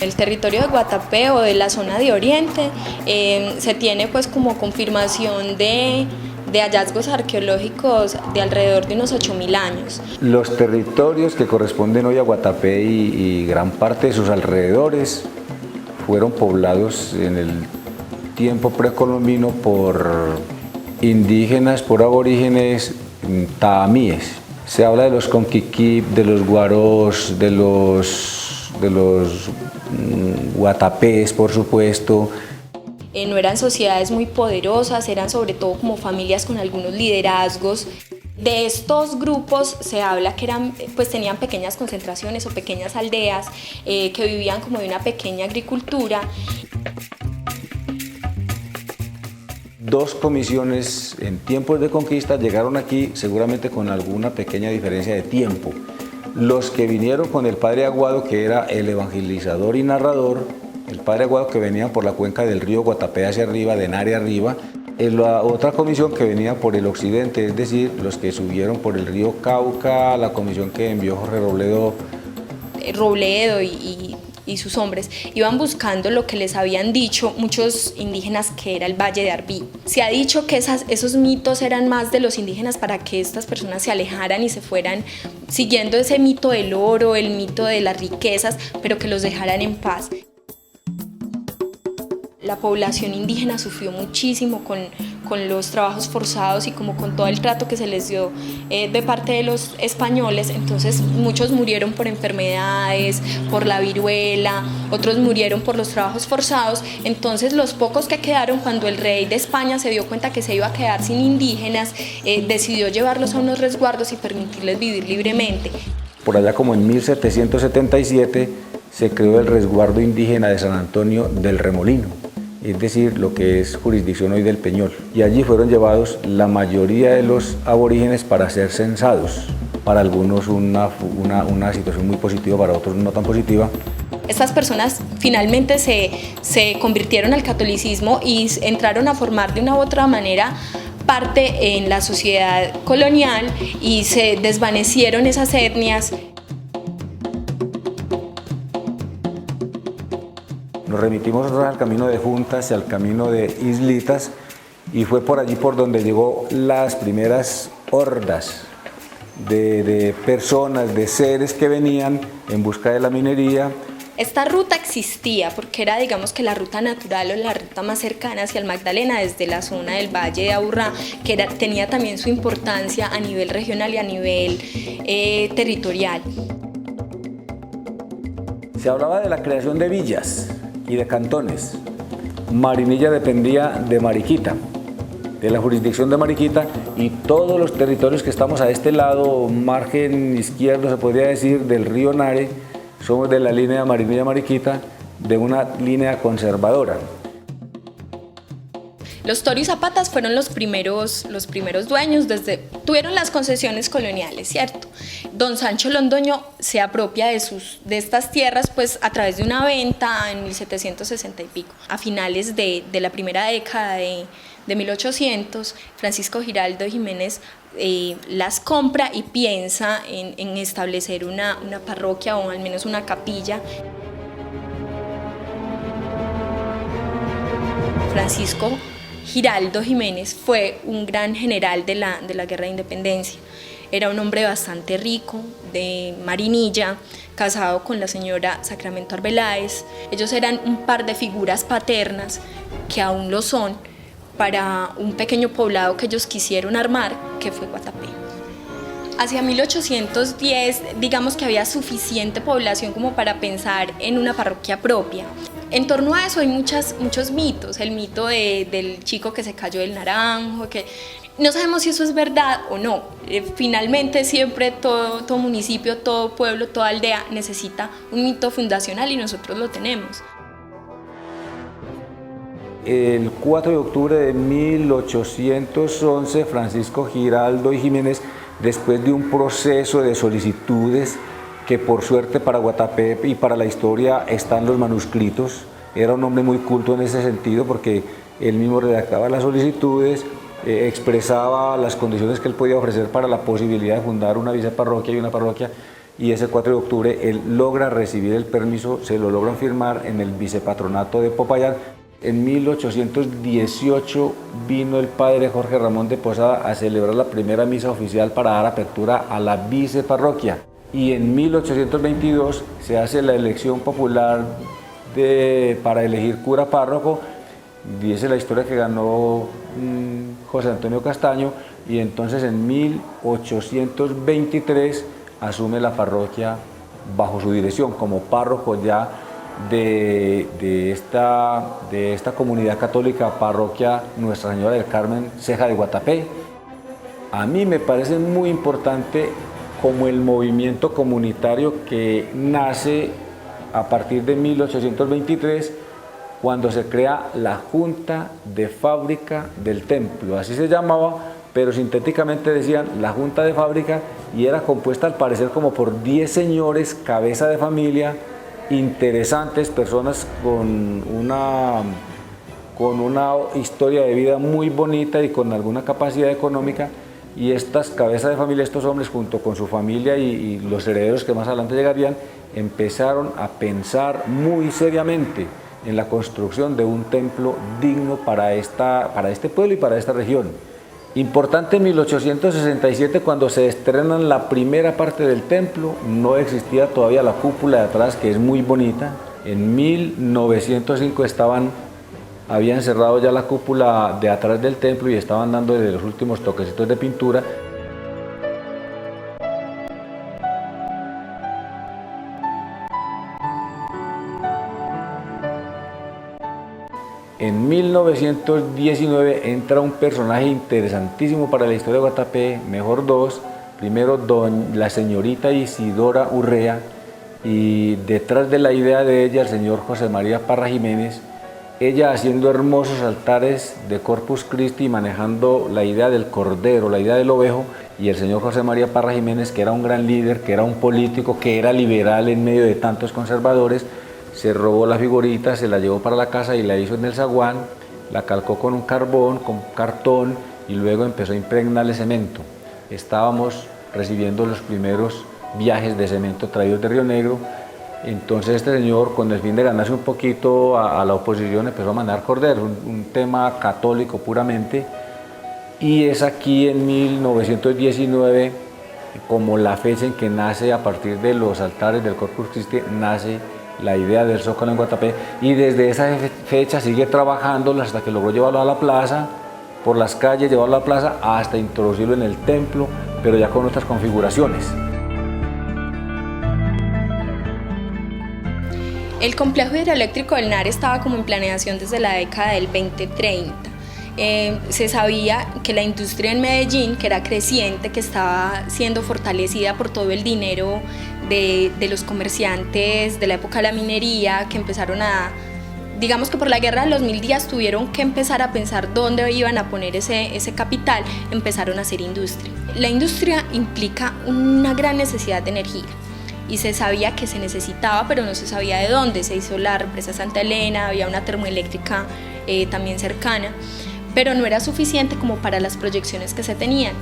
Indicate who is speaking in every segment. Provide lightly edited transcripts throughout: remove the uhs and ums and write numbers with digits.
Speaker 1: El territorio de Guatapé o de la zona de Oriente se tiene pues como confirmación de hallazgos arqueológicos de alrededor de unos 8.000 años.
Speaker 2: Los territorios que corresponden hoy a Guatapé y gran parte de sus alrededores fueron poblados en el tiempo precolombino por indígenas, por aborígenes taamíes. Se habla de los conquiquip, de los guarós, de los guatapés, por supuesto.
Speaker 1: No eran sociedades muy poderosas, eran sobre todo como familias con algunos liderazgos. De estos grupos se habla que pues tenían pequeñas concentraciones o pequeñas aldeas que vivían como de una pequeña agricultura.
Speaker 2: Dos comisiones en tiempos de conquista llegaron aquí seguramente con alguna pequeña diferencia de tiempo. Los que vinieron con el padre Aguado, que era el evangelizador y narrador, el padre Aguado que venía por la cuenca del río Guatapé hacia arriba, de Nare arriba, la otra comisión que venía por el occidente, es decir, los que subieron por el río Cauca, la comisión que envió Jorge
Speaker 1: Robledo y sus hombres iban buscando lo que les habían dicho muchos indígenas, que era el Valle de Arbí. Se ha dicho que esos mitos eran más de los indígenas para que estas personas se alejaran y se fueran siguiendo ese mito del oro, el mito de las riquezas, pero que los dejaran en paz. La población indígena sufrió muchísimo con los trabajos forzados y como con todo el trato que se les dio de parte de los españoles. Entonces muchos murieron por enfermedades, por la viruela, otros murieron por los trabajos forzados. Entonces los pocos que quedaron, cuando el rey de España se dio cuenta que se iba a quedar sin indígenas, decidió llevarlos a unos resguardos y permitirles vivir libremente.
Speaker 2: Por allá como en 1777 se creó el resguardo indígena de San Antonio del Remolino, es decir, lo que es jurisdicción hoy del Peñol. Y allí fueron llevados la mayoría de los aborígenes para ser censados. Para algunos una situación muy positiva, para otros no tan positiva.
Speaker 1: Estas personas finalmente se convirtieron al catolicismo y entraron a formar de una u otra manera parte en la sociedad colonial y se desvanecieron esas etnias.
Speaker 2: Nos remitimos al camino de Juntas y al camino de Islitas, y fue por allí por donde llegó las primeras hordas de personas, de seres que venían en busca de la minería.
Speaker 1: Esta ruta existía porque era, digamos, que la ruta natural o la ruta más cercana hacia el Magdalena desde la zona del Valle de Aburrá, que tenía también su importancia a nivel regional y a nivel territorial.
Speaker 2: Se hablaba de la creación de villas y de cantones. Marinilla dependía de Mariquita, de la jurisdicción de Mariquita, y todos los territorios que estamos a este lado, margen izquierdo se podría decir, del río Nare, somos de la línea Marinilla-Mariquita, de una línea conservadora.
Speaker 1: Los Toro y Zapatas fueron los primeros dueños, tuvieron las concesiones coloniales, ¿cierto? Don Sancho Londoño se apropia de estas tierras pues a través de una venta en 1760 y pico. A finales de la primera década de 1800, Francisco Giraldo Jiménez las compra y piensa en establecer una parroquia o al menos una capilla. Francisco Giraldo Jiménez fue un gran general de la Guerra de Independencia. Era un hombre bastante rico, de Marinilla, casado con la señora Sacramento Arbeláez. Ellos eran un par de figuras paternas, que aún lo son, para un pequeño poblado que ellos quisieron armar, que fue Guatapé. Hacia 1810, digamos que había suficiente población como para pensar en una parroquia propia. En torno a eso hay muchos mitos, el mito del chico que se cayó del naranjo, que no sabemos si eso es verdad o no. Finalmente siempre todo municipio, todo pueblo, toda aldea necesita un mito fundacional y nosotros lo tenemos.
Speaker 2: El 4 de octubre de 1811, Francisco Giraldo y Jiménez, después de un proceso de solicitudes que por suerte para Guatapé y para la historia están los manuscritos, era un hombre muy culto en ese sentido porque él mismo redactaba las solicitudes, expresaba las condiciones que él podía ofrecer para la posibilidad de fundar una viceparroquia y una parroquia. y ese 4 de octubre él logra recibir el permiso, se lo logran firmar en el vicepatronato de Popayán. En 1818 vino el padre Jorge Ramón de Posada a celebrar la primera misa oficial para dar apertura a la viceparroquia, y en 1822 se hace la elección popular para elegir cura párroco. Dice la historia que ganó José Antonio Castaño, y entonces en 1823 asume la parroquia bajo su dirección como párroco ya de esta comunidad católica, parroquia Nuestra Señora del Carmen Ceja de Guatapé. A mí me parece muy importante como el movimiento comunitario que nace a partir de 1823, cuando se crea la Junta de Fábrica del Templo, así se llamaba, pero sintéticamente decían la Junta de Fábrica, y era compuesta al parecer como por 10 señores, cabeza de familia, interesantes, personas con una historia de vida muy bonita y con alguna capacidad económica, y estas cabezas de familia, estos hombres junto con su familia y los herederos que más adelante llegarían, empezaron a pensar muy seriamente en la construcción de un templo digno para este pueblo y para esta región. Importante, en 1867, cuando se estrenan la primera parte del templo, no existía todavía la cúpula de atrás, que es muy bonita. En 1905 habían cerrado ya la cúpula de atrás del templo y estaban dándole los últimos toquecitos de pintura. En 1919 entra un personaje interesantísimo para la historia de Guatapé, mejor dos. Primero, la señorita Isidora Urrea, y detrás de la idea de ella el señor José María Parra Jiménez, ella haciendo hermosos altares de Corpus Christi, manejando la idea del cordero, la idea del ovejo, y el señor José María Parra Jiménez, que era un gran líder, que era un político, que era liberal en medio de tantos conservadores, se robó la figurita, se la llevó para la casa y la hizo en el zaguán, la calcó con un carbón, con cartón, y luego empezó a impregnarle cemento. Estábamos recibiendo los primeros viajes de cemento traídos de Río Negro. Entonces este señor, con el fin de ganarse un poquito a la oposición, empezó a mandar corderos, un tema católico puramente, y es aquí en 1919 como la fecha en que nace, a partir de los altares del Corpus Christi, nace la idea del Zócalo en Guatapé, y desde esa fecha sigue trabajando hasta que logró llevarlo a la plaza, por las calles, llevarlo a la plaza hasta introducirlo en el templo, pero ya con otras configuraciones.
Speaker 1: El complejo hidroeléctrico del Nare estaba como en planeación desde la década del 2030. Se sabía que la industria en Medellín, que era creciente, que estaba siendo fortalecida por todo el dinero de los comerciantes de la época de la minería, que empezaron digamos que por la guerra de los 1000 días tuvieron que empezar a pensar dónde iban a poner ese capital, empezaron a hacer industria. La industria implica una gran necesidad de energía, y se sabía que se necesitaba, pero no se sabía de dónde. Se hizo la represa Santa Elena, había una termoeléctrica también cercana, pero no era suficiente como para las proyecciones que se tenían.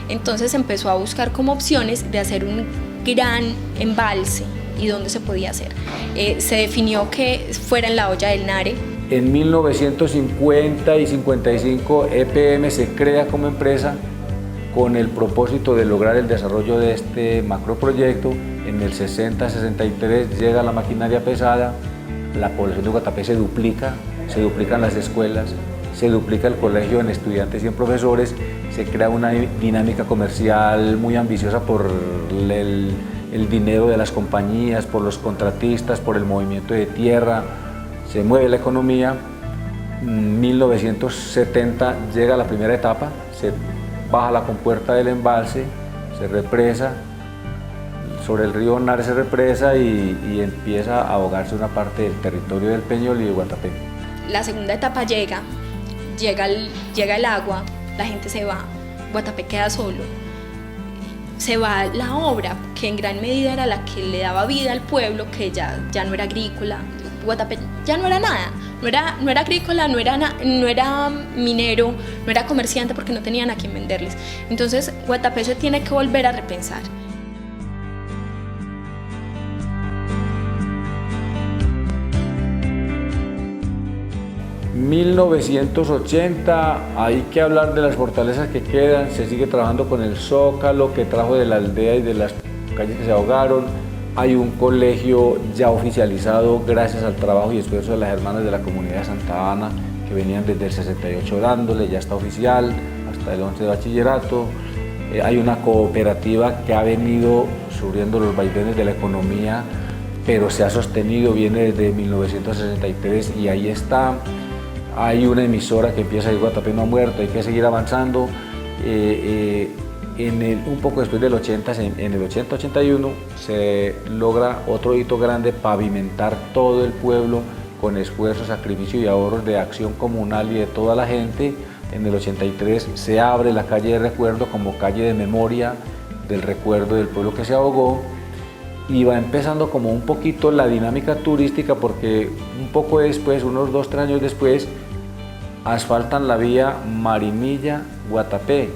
Speaker 1: Entonces empezó a buscar como opciones de hacer un gran embalse. ¿Y dónde se podía hacer? Se definió que fuera en la olla del Nare.
Speaker 2: En 1950 y 55 EPM se crea como empresa con el propósito de lograr el desarrollo de este macroproyecto. En el 60-63 llega la maquinaria pesada, la población de Guatapé se duplican las escuelas, se duplica el colegio en estudiantes y en profesores, se crea una dinámica comercial muy ambiciosa por el dinero de las compañías, por los contratistas, por el movimiento de tierra, se mueve la economía. En 1970 llega la primera etapa, se baja la compuerta del embalse, se represa, sobre el río Nare se represa y empieza a ahogarse una parte del territorio del Peñol y de Guatapé.
Speaker 1: La segunda etapa llega el agua, la gente se va, Guatapé queda solo. Se va la obra, que en gran medida era la que le daba vida al pueblo, que ya no era agrícola. Guatapé ya no era nada, no era agrícola, no era minero, no era comerciante, porque no tenían a quién venderles. Entonces Guatapé se tiene que volver a repensar.
Speaker 2: 1980 hay que hablar de las fortalezas que quedan, se sigue trabajando con el Zócalo que trajo de la aldea y de las calles que se ahogaron. Hay un colegio ya oficializado gracias al trabajo y esfuerzo de las hermanas de la comunidad de Santa Ana que venían desde el 68 dándole, ya está oficial, hasta el 11 de bachillerato. Hay una cooperativa que ha venido sufriendo los vaivenes de la economía, pero se ha sostenido, viene desde 1963 y ahí está. Hay una emisora que empieza a decir Guatapé no ha muerto, hay que seguir avanzando. Un poco después del 80, en el 80-81, se logra otro hito grande, pavimentar todo el pueblo con esfuerzo, sacrificio y ahorros de acción comunal y de toda la gente. En el 83 se abre la calle de recuerdo como calle de memoria del recuerdo del pueblo que se ahogó, y va empezando como un poquito la dinámica turística, porque un poco después, unos 2-3 años después, asfaltan la vía Marinilla-Guatapé.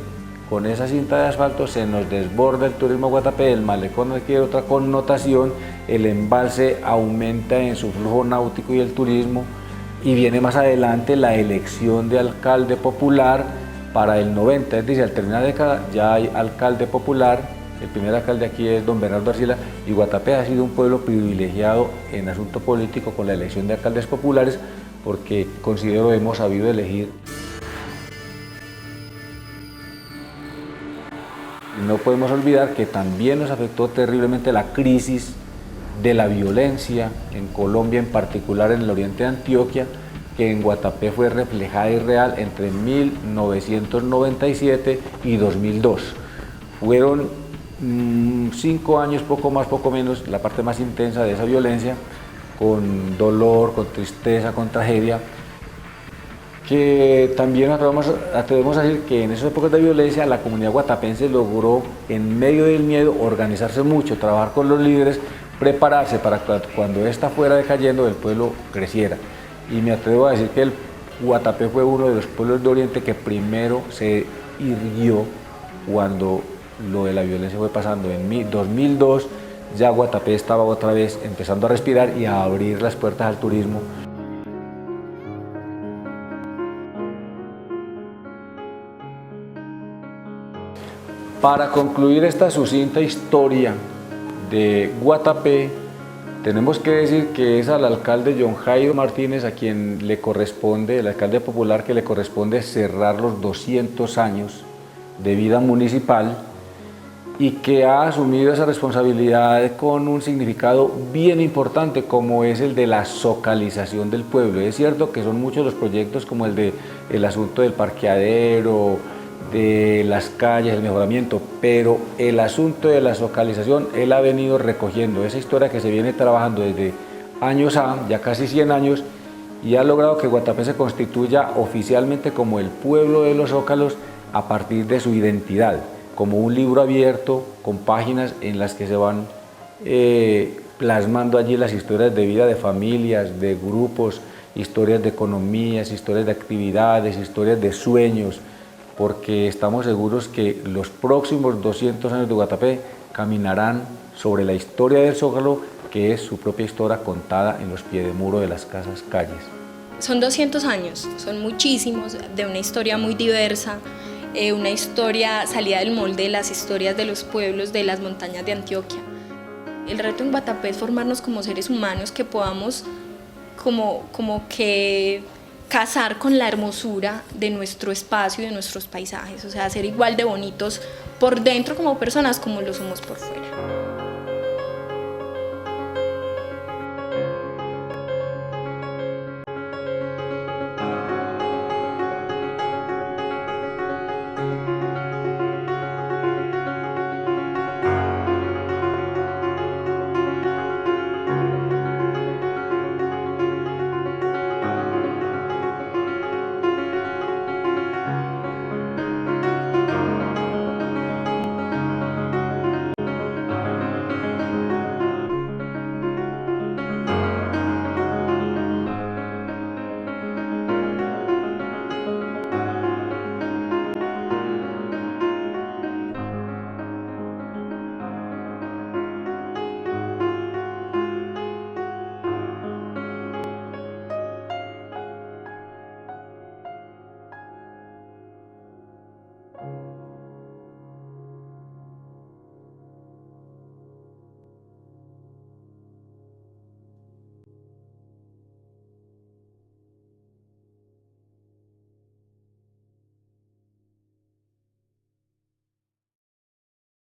Speaker 2: Con esa cinta de asfalto se nos desborda el turismo a Guatapé, el malecón adquiere otra connotación, el embalse aumenta en su flujo náutico y el turismo, y viene más adelante la elección de alcalde popular para el 90, es decir, al terminar la década ya hay alcalde popular. El primer alcalde aquí es don Bernardo Arcila, y Guatapé ha sido un pueblo privilegiado en asunto político con la elección de alcaldes populares, porque considero hemos sabido elegir. No podemos olvidar que también nos afectó terriblemente la crisis de la violencia en Colombia, en particular en el oriente de Antioquia, que en Guatapé fue reflejada y real entre 1997 y 2002. Fueron 5 años, poco más, poco menos, la parte más intensa de esa violencia, con dolor, con tristeza, con tragedia, que también atrevemos a decir que en esas épocas de violencia la comunidad guatapense logró, en medio del miedo, organizarse mucho, trabajar con los líderes, prepararse para cuando esta fuera decayendo el pueblo creciera. Y me atrevo a decir que el Guatapé fue uno de los pueblos de Oriente que primero se irguió cuando lo de la violencia fue pasando. En 2002 ya Guatapé estaba otra vez empezando a respirar y a abrir las puertas al turismo. Para concluir esta sucinta historia de Guatapé, tenemos que decir que es al alcalde John Jairo Martínez a quien le corresponde, el alcalde popular, que le corresponde cerrar los 200 años de vida municipal, y que ha asumido esa responsabilidad con un significado bien importante, como es el de la zocalización del pueblo. Es cierto que son muchos los proyectos, como el asunto del parqueadero, de las calles, el mejoramiento, pero el asunto de la zocalización, él ha venido recogiendo esa historia que se viene trabajando desde años ya casi 100 años, y ha logrado que Guatapé se constituya oficialmente como el pueblo de los zócalos a partir de su identidad, como un libro abierto con páginas en las que se van plasmando allí las historias de vida de familias, de grupos, historias de economías, historias de actividades, historias de sueños, porque estamos seguros que los próximos 200 años de Guatapé caminarán sobre la historia del Zócalo, que es su propia historia contada en los piedemuro de las casas, calles.
Speaker 1: Son 200 años, son muchísimos, de una historia muy diversa, una historia salida del molde de las historias de los pueblos de las montañas de Antioquia. El reto en Guatapé es formarnos como seres humanos, que podamos como que casar con la hermosura de nuestro espacio y de nuestros paisajes, o sea, ser igual de bonitos por dentro como personas como lo somos por fuera.